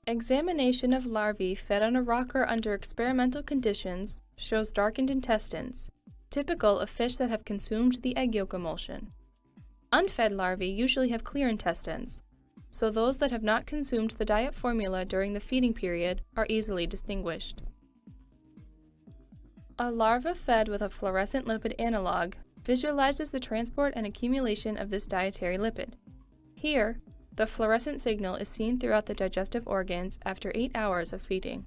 Examination of larvae fed on a rocker under experimental conditions shows darkened intestines, typical of fish that have consumed the egg yolk emulsion. Unfed larvae usually have clear intestines, so those that have not consumed the diet formula during the feeding period are easily distinguished. A larva fed with a fluorescent lipid analog visualizes the transport and accumulation of this dietary lipid. Here, the fluorescent signal is seen throughout the digestive organs after 8 hours of feeding.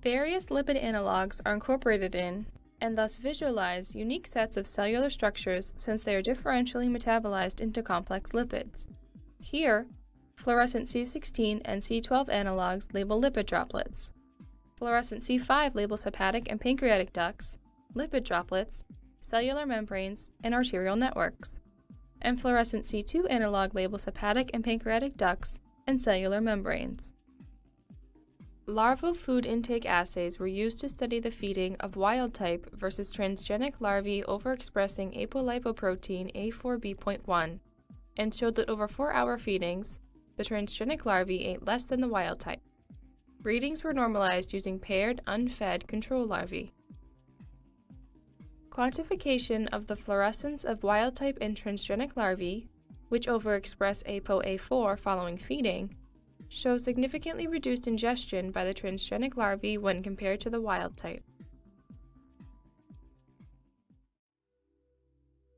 Various lipid analogs are incorporated in, and thus visualize, unique sets of cellular structures since they are differentially metabolized into complex lipids. Here, fluorescent C16 and C12 analogs label lipid droplets. Fluorescent C5 labels hepatic and pancreatic ducts, lipid droplets, cellular membranes, and arterial networks. And fluorescent C2 analog labels hepatic and pancreatic ducts and cellular membranes. Larval food intake assays were used to study the feeding of wild-type versus transgenic larvae overexpressing apolipoprotein A4B.1 and showed that over 4-hour feedings, the transgenic larvae ate less than the wild-type. Readings were normalized using paired, unfed control larvae. Quantification of the fluorescence of wild-type and transgenic larvae, which overexpress ApoA4 following feeding, shows significantly reduced ingestion by the transgenic larvae when compared to the wild-type.